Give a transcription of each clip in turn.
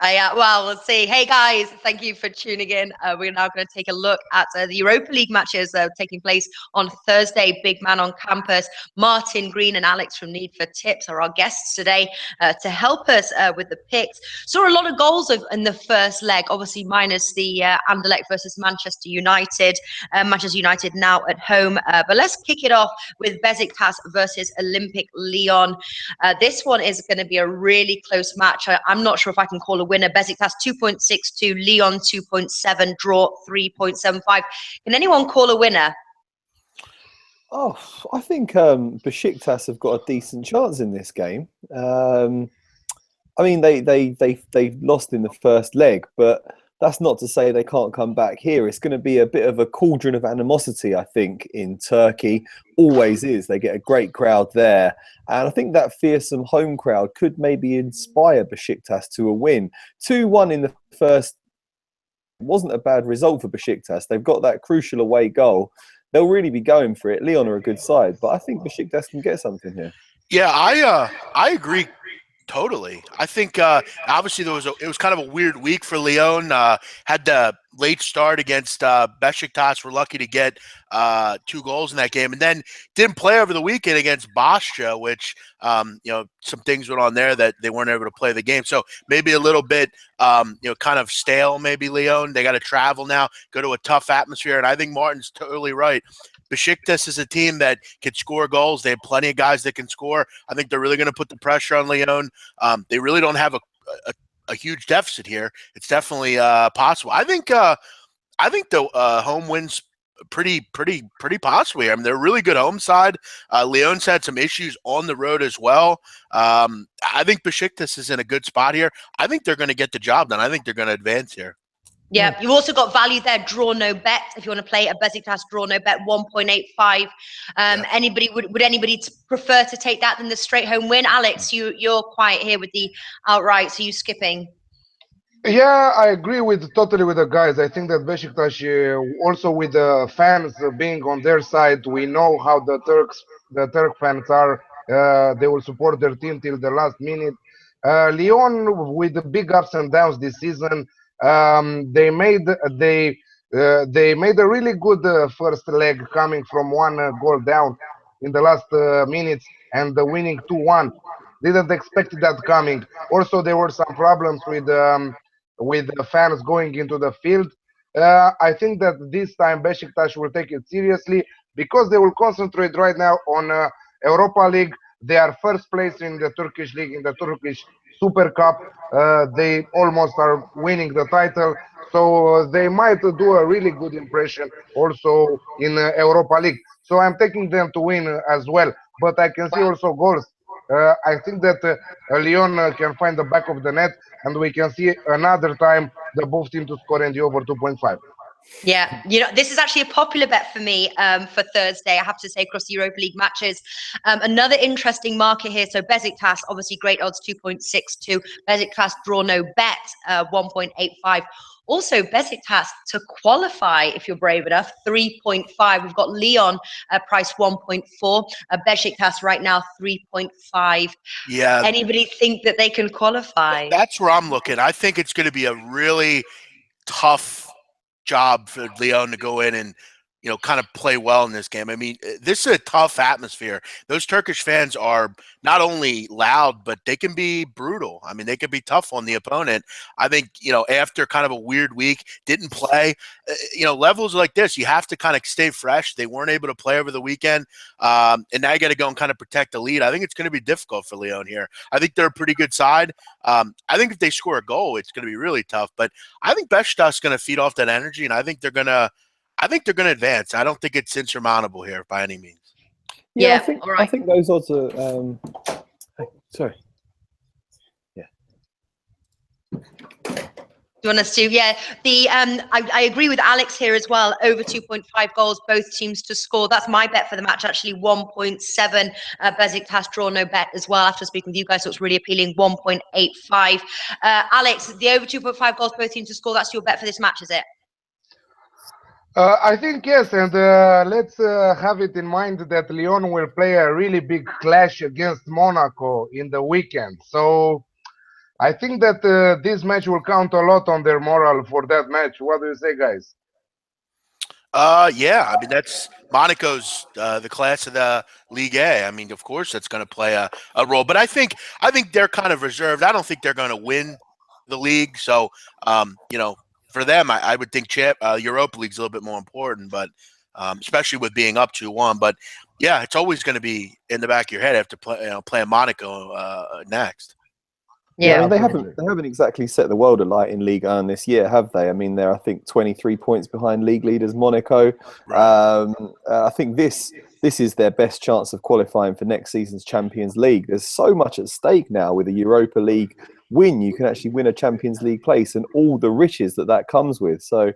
Well, we'll see. Hey, guys, thank you for tuning in. We're now going to take a look at the Europa League matches taking place on Thursday. Big man on campus, Martin Green and Alex from Need for Tips are our guests today to help us with the picks. Saw a lot of goals in the first leg, obviously minus the Anderlecht versus Manchester United. Manchester United now at home. But let's kick it off with Besiktas versus Olympic Lyon. This one is going to be a really close match. I'm not sure if I can call a winner. Besiktas 2.62, Lyon 2.7, draw 3.75. Can anyone call a winner? Oh, I think Besiktas have got a decent chance in this game. I mean, they lost in the first leg, but that's not to say they can't come back here. It's going to be a bit of a cauldron of animosity, I think, in Turkey. Always is. They get a great crowd there. And I think that fearsome home crowd could maybe inspire Besiktas to a win. 2-1 in the first wasn't a bad result for Besiktas. They've got that crucial away goal. They'll really be going for it. Lyon are a good side, but I think Besiktas can get something here. Yeah, I agree. Totally. I think obviously it was kind of a weird week for Lyon. Had the late start against Besiktas. We're lucky to get 2 goals in that game, and then didn't play over the weekend against Bastia, which some things went on there that they weren't able to play the game. So maybe a little bit kind of stale. Maybe Lyon. They got to travel now, go to a tough atmosphere, and I think Martin's totally right. Besiktas is a team that can score goals. They have plenty of guys that can score. I think they're really going to put the pressure on Lyon. They really don't have a huge deficit here. It's definitely possible. I think the home wins pretty possibly. I mean, they're a really good home side. Lyon's had some issues on the road as well. I think Besiktas is in a good spot here. I think they're going to get the job done. I think they're going to advance here. Yeah, you've also got value there, draw no bet. If you want to play a Besiktas draw no bet, 1.85. Anybody would anybody prefer to take that than the straight home win? Alex, you're quiet here with the outright, so you skipping? Yeah, I agree totally with the guys. I think that Besiktas, also with the fans being on their side, we know how the Turk fans are. They will support their team till the last minute. Lyon, with the big ups and downs this season, they made a really good first leg, coming from 1 goal down in the last minutes and winning 2-1. Didn't expect that coming. Also, there were some problems with the fans going into the field. I think that this time Besiktas will take it seriously because they will concentrate right now on Europa League. They are first place in the Turkish league, in the Turkish Super Cup. They almost are winning the title, so they might do a really good impression also in Europa League. So I'm taking them to win as well, but I can see also goals. I think that Lyon can find the back of the net, and we can see another time the both teams to score in the over 2.5. Yeah, this is actually a popular bet for me for Thursday, I have to say, across the Europa League matches. Another interesting market here. So Besiktas, obviously great odds, 2.62. Besiktas draw no bet, 1.85. Also, Besiktas to qualify, if you're brave enough, 3.5. We've got Lyon price 1.4. Besiktas right now 3.5. Yeah. Anybody think that they can qualify? That's where I'm looking. I think it's going to be a really tough job for Lyon to go in and kind of play well in this game. I mean, this is a tough atmosphere. Those Turkish fans are not only loud, but they can be brutal. I mean, they can be tough on the opponent. I think, after kind of a weird week, didn't play, levels like this, you have to kind of stay fresh. They weren't able to play over the weekend. And now you got to go and kind of protect the lead. I think it's going to be difficult for Lyon here. I think they're a pretty good side. I think if they score a goal, it's going to be really tough. But I think Besiktas is going to feed off that energy, and I think they're going to advance. I don't think it's insurmountable here by any means. Yeah, I think those odds are. Sorry. Yeah. Do you want us to? Yeah. I agree with Alex here as well. Over 2.5 goals, both teams to score. That's my bet for the match, actually, 1.7. Besiktas draw no bet as well. After speaking with you guys, so it's really appealing, 1.85. Alex, the over 2.5 goals, both teams to score. That's your bet for this match, is it? I think yes, and let's have it in mind that Lyon will play a really big clash against Monaco in the weekend. So I think that this match will count a lot on their morale for that match. What do you say, guys? Yeah, I mean that's Monaco's the class of the League A. I mean, of course, that's going to play a role. But I think they're kind of reserved. I don't think they're going to win the league. So, for them, I would think Europa League's a little bit more important. But especially with being up 2-1. But yeah, it's always going to be in the back of your head after playing Monaco next. Yeah, I mean absolutely. they haven't exactly set the world alight in Ligue 1 this year, have they? I mean, they're I think 23 points behind league leaders Monaco. Right. I think this is their best chance of qualifying for next season's Champions League. There's so much at stake now with a Europa League win. You can actually win a Champions League place and all the riches that comes with. So I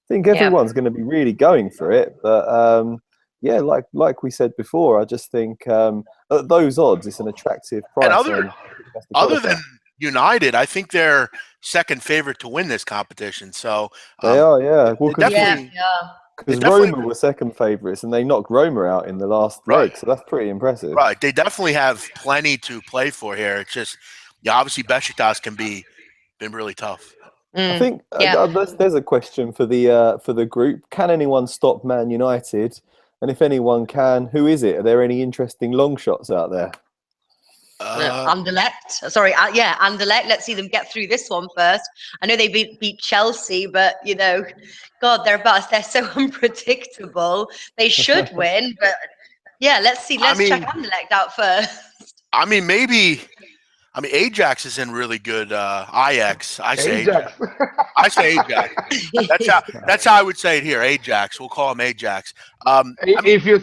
think everyone's going to be really going for it. But yeah, like we said before, I just think at those odds, it's an attractive price. And other than United, I think they're second favorite to win this competition. So they are, yeah. Well, because Roma were second favourites, and they knocked Roma out in the last leg, so that's pretty impressive. Right, they definitely have plenty to play for here. It's just, obviously Besiktas been really tough. I think there's a question for the group. Can anyone stop Man United? And if anyone can, who is it? Are there any interesting long shots out there? Anderlecht. Sorry, Anderlecht. Let's see them get through this one first. I know they beat Chelsea, but God, they're so unpredictable. They should win, but yeah, let's see. Let's check Anderlecht out first. I mean, Ajax is in really good Ajax. I say Ajax. I say Ajax. That's how I would say it here. Ajax. We'll call him Ajax. If you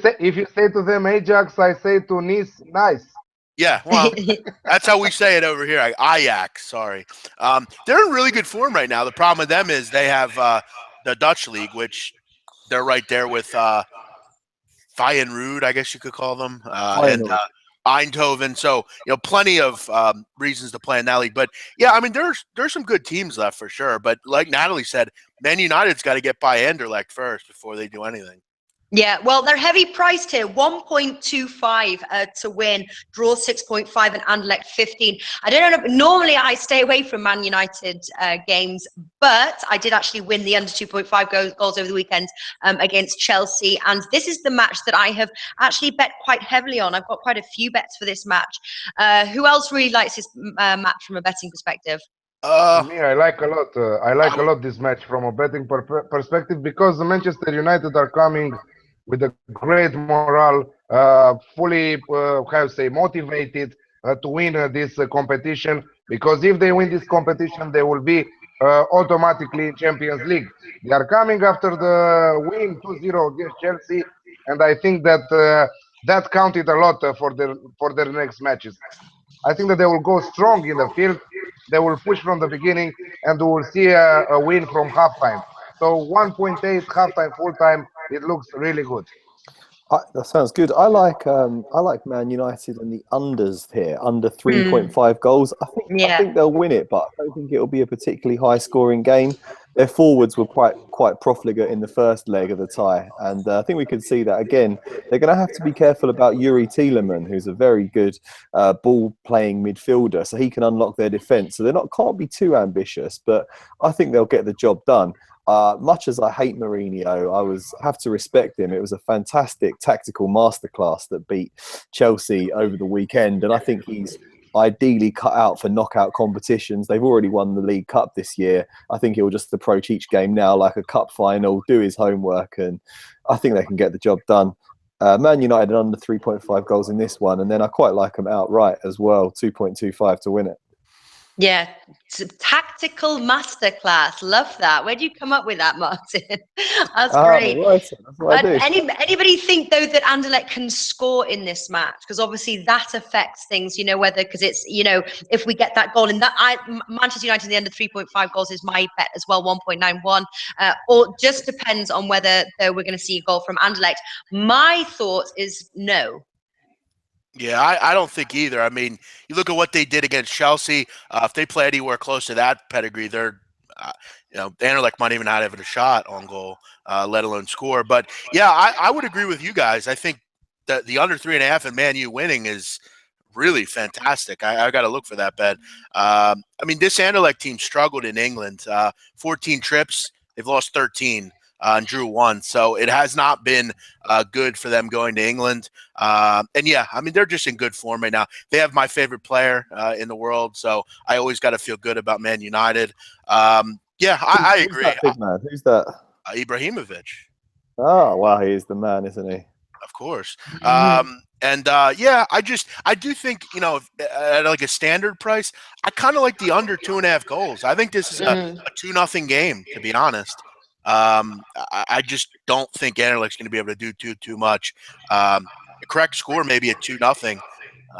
say to them Ajax, I say to Nice, nice. Yeah, well, that's how we say it over here. Ajax, sorry. They're in really good form right now. The problem with them is they have the Dutch league, which they're right there with Feyenoord, I guess you could call them, and Eindhoven. So, plenty of reasons to play in that league. But yeah, I mean, there's some good teams left for sure. But like Natalie said, Man United's got to get by Anderlecht first before they do anything. Yeah, well, they're heavy priced here. 1.25 to win, draw 6.5, and Anderlecht 15. I don't know. Normally, I stay away from Man United games, but I did actually win the under 2.5 goals over the weekend against Chelsea. And this is the match that I have actually bet quite heavily on. I've got quite a few bets for this match. Who else really likes this match from a betting perspective? Me, I like a lot. I like a lot this match from a betting perspective because the Manchester United are coming with a great morale, fully, motivated to win this competition. Because if they win this competition, they will be automatically in Champions League. They are coming after the win 2-0 against Chelsea, and I think that that counted a lot for their next matches. I think that they will go strong in the field. They will push from the beginning, and we will see a win from halftime. So 1.8 halftime, full time. It looks really good. That sounds good. I like Man United and the unders here, under 3.5 goals. I think they'll win it, but I don't think it'll be a particularly high scoring game. Their forwards were quite profligate in the first leg of the tie, and I think we could see that again. They're going to have to be careful about Yuri Tielemans, who's a very good ball playing midfielder, so he can unlock their defence. So can't be too ambitious, but I think they'll get the job done. Much as I hate Mourinho, have to respect him. It was a fantastic tactical masterclass that beat Chelsea over the weekend, and I think he's ideally cut out for knockout competitions. They've already won the League Cup this year. I think he'll just approach each game now like a cup final, do his homework, and I think they can get the job done. Man United under 3.5 goals in this one, and then I quite like them outright as well, 2.25 to win it. Yeah, it's a tactical masterclass. Love that. Where do you come up with that, Martin? That's great. That's what I do. Anybody think though that Anderlecht can score in this match? Because obviously that affects things. Whether because it's if we get that goal in that Manchester United at the end of 3.5 goals is my bet as well, 1.91. Or just depends on whether we're going to see a goal from Anderlecht. My thought is no. Yeah, I don't think either. I mean, you look at what they did against Chelsea. If they play anywhere close to that pedigree, they're, Anderlecht might even not have a shot on goal, let alone score. But yeah, I would agree with you guys. I think that the under 3.5 and Man U winning is really fantastic. I got to look for that bet. I mean, this Anderlecht team struggled in England. 14 trips, they've lost 13 and drew 1. So it has not been good for them going to England. And yeah, I mean, they're just in good form right now. They have my favorite player in the world, so I always got to feel good about Man United. Yeah, I agree. Who's that big man? Who's that? Ibrahimovic. Oh, wow, he is the man, isn't he? Of course. Yeah, I do think, at like a standard price, I kind of like the under 2.5 goals. I think this is a 2-0 game, to be honest. I just don't think Anderlecht's going to be able to do too much. The correct score, maybe a 2-0,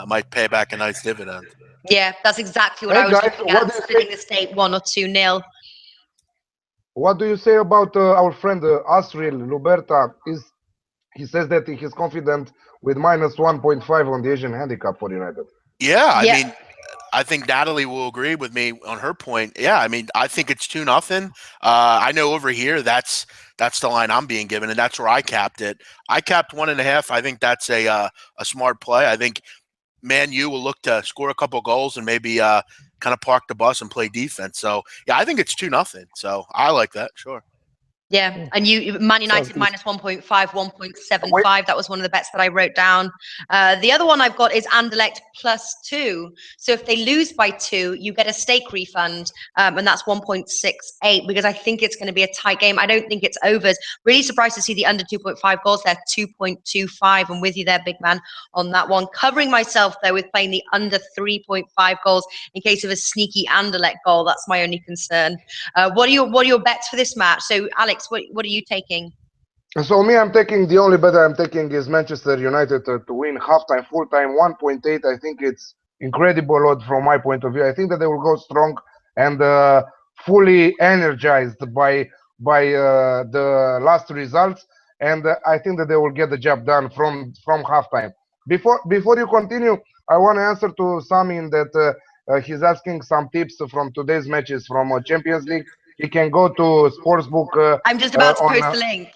might pay back a nice dividend. Yeah, that's exactly what I was looking at, splitting the stake 1 or 2-0. What do you say about our friend Asriel Luberta? He says that he's confident with minus 1.5 on the Asian handicap for United. Yeah, I mean, I think Natalie will agree with me on her point. Yeah, I mean, I think it's 2-0. I know over here that's the line I'm being given, and that's where I capped it. I capped 1.5. I think that's a smart play. I think Man U will look to score a couple goals and maybe kind of park the bus and play defense. So yeah, I think it's 2-0. So I like that. Sure. Yeah, and Man United minus 1.5, 1.75. That was one of the bets that I wrote down. The other one I've got is Anderlecht +2. So if they lose by 2, you get a stake refund, and that's 1.68 because I think it's going to be a tight game. I don't think it's overs. Really surprised to see the under 2.5 goals there, 2.25. I'm with you there, big man, on that one. Covering myself though with playing the under 3.5 goals in case of a sneaky Anderlecht goal. That's my only concern. What are your bets for this match? So Alex, what are you taking? So me, I'm taking the only bet I'm taking is Manchester United to win halftime, full time, 1.8. I think it's incredible odd from my point of view. I think that they will go strong and fully energized by the last results, and I think that they will get the job done from halftime. Before you continue, I want to answer to Samin that he's asking some tips from today's matches from Champions League. He can go to Sportsbook. I'm just about to post the link.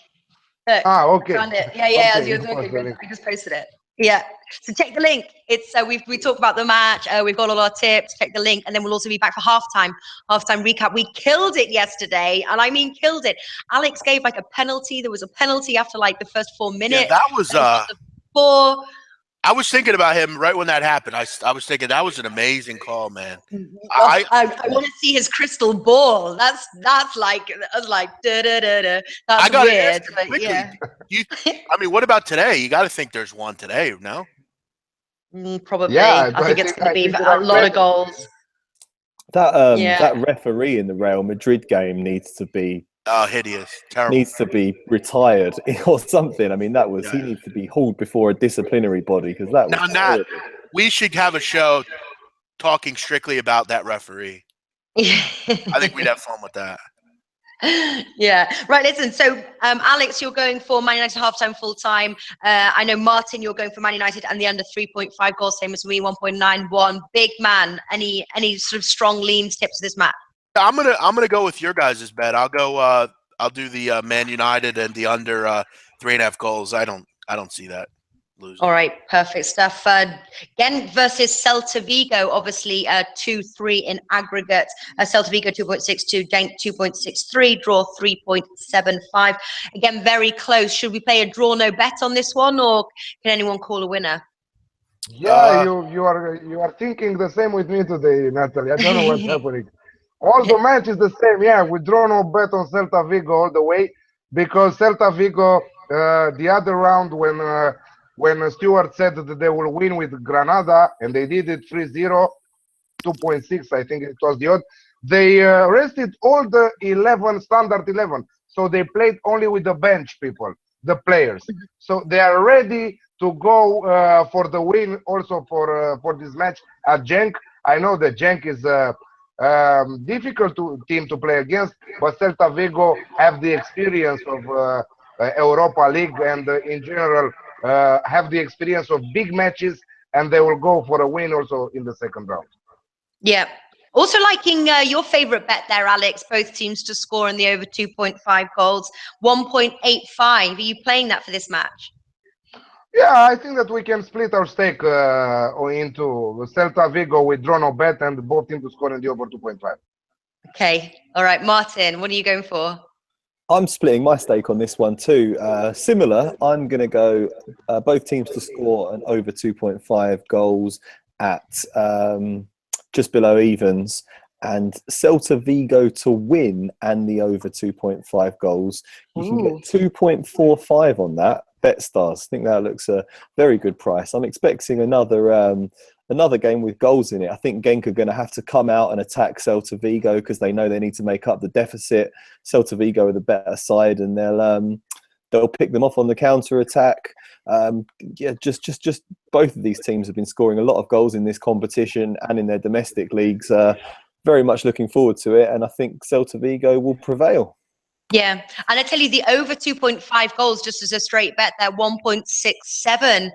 Look, okay. I found it. Yeah, Okay, as you're talking, I just posted it. Yeah. So check the link. It's we talk about the match. We've got all our tips. Check the link, and then we'll also be back for halftime recap. We killed it yesterday, and I mean killed it. Alex gave like a penalty. There was a penalty after like the first 4 minutes. Yeah, that was 4. I was thinking about him right when that happened. I was thinking that was an amazing call, man. I want to see his crystal ball. That's like da da da da. That's weird. But yeah. I mean, what about today? You got to think there's one today, no? Probably. Yeah, I think it's going to be a lot of goals. That referee in the Real Madrid game needs to be hideous, terrible. Needs to be retired or something. I mean, he needs to be hauled before a disciplinary body because that was Nat, we should have a show talking strictly about that referee. I think we'd have fun with that. Yeah. Right. Listen. So, Alex, you're going for Man United halftime, full time. I know Martin, you're going for Man United and the under 3.5 goals, same as me, 1.91. Big man. Any sort of strong leans tips for this match? I'm gonna go with your guys' bet. I'll go. I'll do the Man United and the under 3.5 goals. I don't see that losing. All right, perfect stuff. Genk versus Celta Vigo, obviously 2-3 in aggregate. Celta Vigo 2.62, Genk 2.63, draw 3.75. Again, very close. Should we play a draw no bet on this one, or can anyone call a winner? Yeah, you are thinking the same with me today, Natalie. I don't know what's happening. All the match is the same. Yeah, we draw no bet on Celta Vigo all the way because Celta Vigo, the other round when Stuart said that they will win with Granada and they did it 3-0, 2.6, I think it was the odd. They rested all the standard 11. So they played only with the bench people, the players. So they are ready to go for the win also for this match at Genk. I know that Genk is difficult team to play against, but Celta Vigo have the experience of Europa League and in general have the experience of big matches, and they will go for a win also in the second round. Yeah. Also liking your favorite bet there, Alex, both teams to score in the over 2.5 goals, 1.85. Are you playing that for this match? Yeah, I think that we can split our stake into Celta Vigo with draw no bet and both teams to score in the over 2.5. Okay. All right, Martin, what are you going for? I'm splitting my stake on this one too. Similar, I'm going to go both teams to score an over 2.5 goals at just below evens, and Celta Vigo to win and the over 2.5 goals. You can get 2.45 on that. BetStars. I think that looks a very good price. I'm expecting another game with goals in it. I think Genk are going to have to come out and attack Celta Vigo because they know they need to make up the deficit. Celta Vigo are the better side, and they'll pick them off on the counter attack. Just both of these teams have been scoring a lot of goals in this competition and in their domestic leagues. Very much looking forward to it, and I think Celta Vigo will prevail. Yeah, and I tell you, the over 2.5 goals, just as a straight bet, they're 1.67.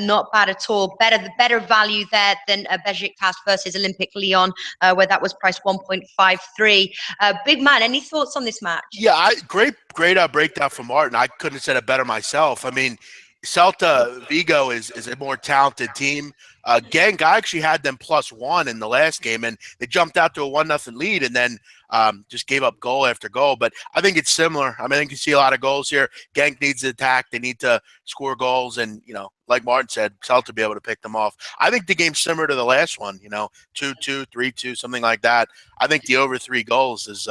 Not bad at all. Better value there than Besiktas versus Olympic Lyon, where that was priced 1.53. Big man, any thoughts on this match? Yeah, great breakdown from Martin. I couldn't have said it better myself. I mean, Celta Vigo is a more talented team. Genk, I actually had them +1 in the last game, and they jumped out to a 1-0 lead, and then just gave up goal after goal. But I think it's similar. I mean, I think you see a lot of goals here. Genk needs to attack. They need to score goals, and like Martin said, Celta be able to pick them off. I think the game's similar to the last one. 2-2, 3-2, something like that. I think the over 3 goals is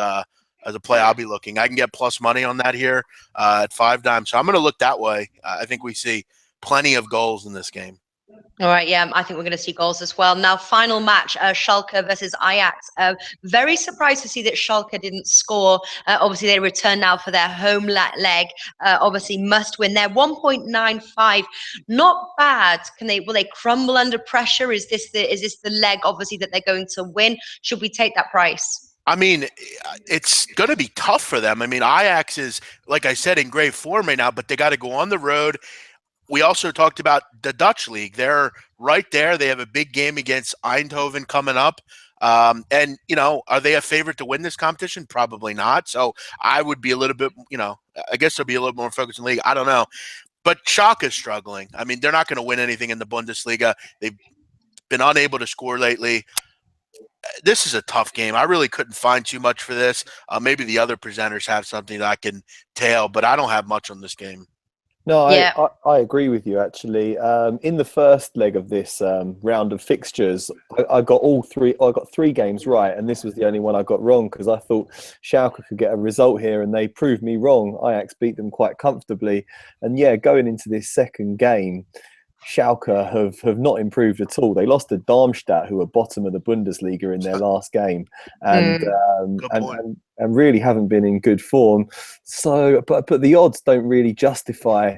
as a play I'll be looking. I can get plus money on that here at 5 dimes. So I'm going to look that way. I think we see plenty of goals in this game. All right, yeah, I think we're going to see goals as well. Now, final match, Schalke versus Ajax. Very surprised to see that Schalke didn't score. Obviously, they return now for their home leg. Obviously, must win. They're 1.95. Not bad. Will they crumble under pressure? Is this the leg, obviously, that they're going to win? Should we take that price? I mean, it's going to be tough for them. I mean, Ajax is, like I said, in great form right now, but they got to go on the road. We also talked about the Dutch league. They're right there. They have a big game against Eindhoven coming up. And, are they a favorite to win this competition? Probably not. So I would be a little bit, I guess they'll be a little more focused in the league. I don't know. But Schalke is struggling. I mean, they're not going to win anything in the Bundesliga. They've been unable to score lately. This is a tough game. I really couldn't find too much for this. Maybe the other presenters have something that I can tail, but I don't have much on this game. No, yeah. I agree with you, actually. In the first leg of this round of fixtures, I got I got 3 games right, and this was the only one I got wrong because I thought Schalke could get a result here, and they proved me wrong. Ajax beat them quite comfortably. And yeah, going into this second game, Schalke have not improved at all. They lost to Darmstadt, who are bottom of the Bundesliga in their last game, and really haven't been in good form. So, but the odds don't really justify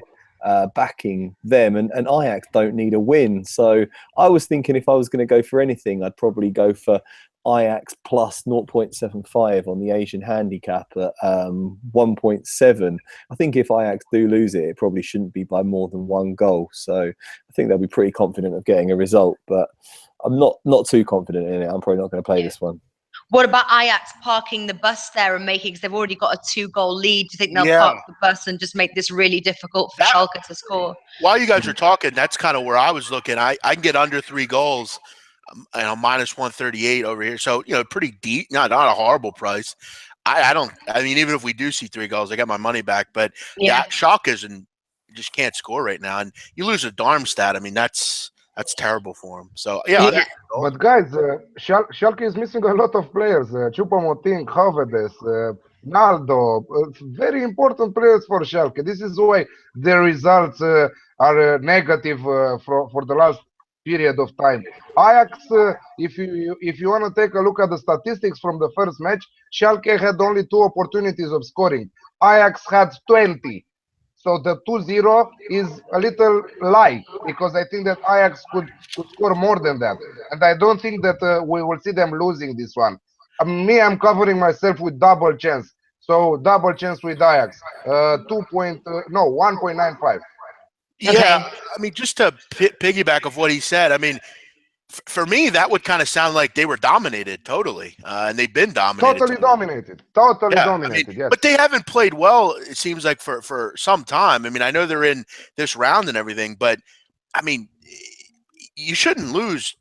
backing them, and Ajax don't need a win. So I was thinking if I was going to go for anything, I'd probably go for Ajax plus 0.75 on the Asian handicap at 1.7. I think if Ajax do lose it, it probably shouldn't be by more than 1 goal. So I think they'll be pretty confident of getting a result, but I'm not too confident in it. I'm probably not going to play this one. What about Ajax parking the bus there and because they've already got a 2-goal lead? Do you think they'll park the bus and just make this really difficult for Schalke to score? While you guys are talking, that's kind of where I was looking. I can get under 3 goals. Minus 138 over here. So, pretty deep, not a horrible price. I mean, even if we do see 3 goals, I got my money back. But yeah, Schalke just can't score right now. And you lose a Darmstadt. I mean, that's terrible for him. So, yeah. But guys, Schalke is missing a lot of players. Choupo-Moting, Havertz, Naldo, very important players for Schalke. This is why their results are negative for the last period of time. Ajax, if you want to take a look at the statistics from the first match, Schalke had only 2 opportunities of scoring. Ajax had 20. So the 2-0 is a little lie, because I think that Ajax could score more than that. And I don't think that we will see them losing this one. I'm covering myself with double chance. So double chance with Ajax. 1.95. Yeah, I mean, just to piggyback of what he said, I mean, For me, that would kind of sound like they were dominated totally, and they've been dominated. Totally dominated. Totally dominated. Yes. But they haven't played well. It seems like for some time. I mean, I know they're in this round and everything, but I mean, you shouldn't lose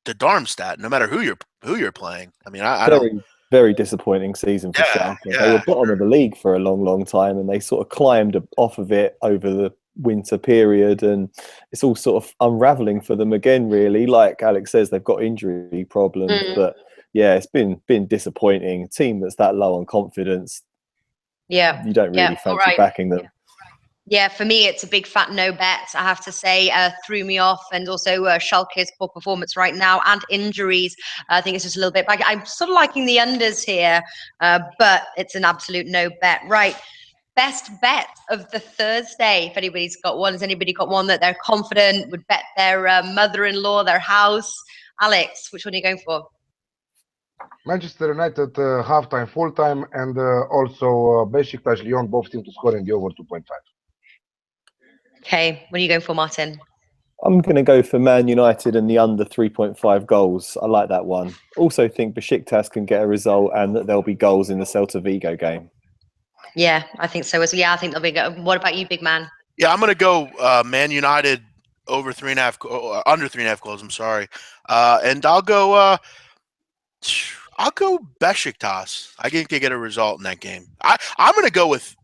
to Darmstadt, no matter who you're playing. I mean, I don't. Very disappointing season for Schalke. They were bottom of the league for a long, long time, and they sort of climbed off of it over the winter period, and it's all sort of unraveling for them again, really. Like Alex says, they've got injury problems, but yeah, it's been disappointing. A team that's that low on confidence, you don't really fancy backing them. Yeah, for me, it's a big fat no bet, I have to say. Threw me off, and also Schalke's poor performance right now and injuries. I think it's just a little bit back. I'm sort of liking the unders here, but it's an absolute no bet. Right. Best bet of the Thursday, if anybody's got one. Has anybody got one that they're confident would bet their mother-in-law, their house? Alex, which one are you going for? Manchester United halftime, full-time, and also Besiktas, Lyon, both teams to score in the over 2.5. Okay, what are you going for, Martin? I'm going to go for Man United and the under 3.5 goals. I like that one. Also think Besiktas can get a result and that there'll be goals in the Celta Vigo game. Yeah, I think so as well. Yeah, I think there'll be good. What about you, big man? Yeah, I'm going to go Man United over 3.5, under 3.5 goals. I'm sorry, and I'll go Besiktas. I think they get a result in that game. I'm going to go with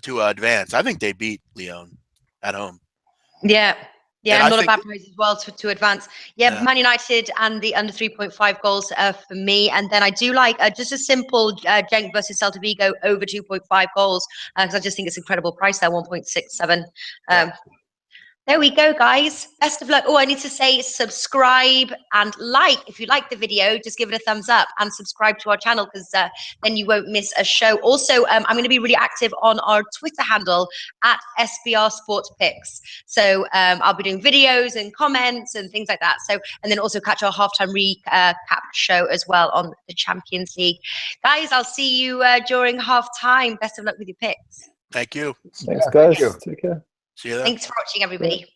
to advance. I think they beat Lyon at home. Yeah, not a bad price as well to advance. Yeah, Man United and the under 3.5 goals for me. And then I do like just a simple Genk versus Celta Vigo over 2.5 goals because I just think it's an incredible price there, 1.67. There we go, guys. Best of luck. Oh, I need to say subscribe and like. If you like the video, just give it a thumbs up and subscribe to our channel because then you won't miss a show. Also, I'm going to be really active on our Twitter handle at SBR Sports Picks. So I'll be doing videos and comments and things like that. So, and then also catch our halftime recap show as well on the Champions League. Guys, I'll see you during halftime. Best of luck with your picks. Thank you. Thanks, guys. Take care. See you then. Thanks for watching, everybody.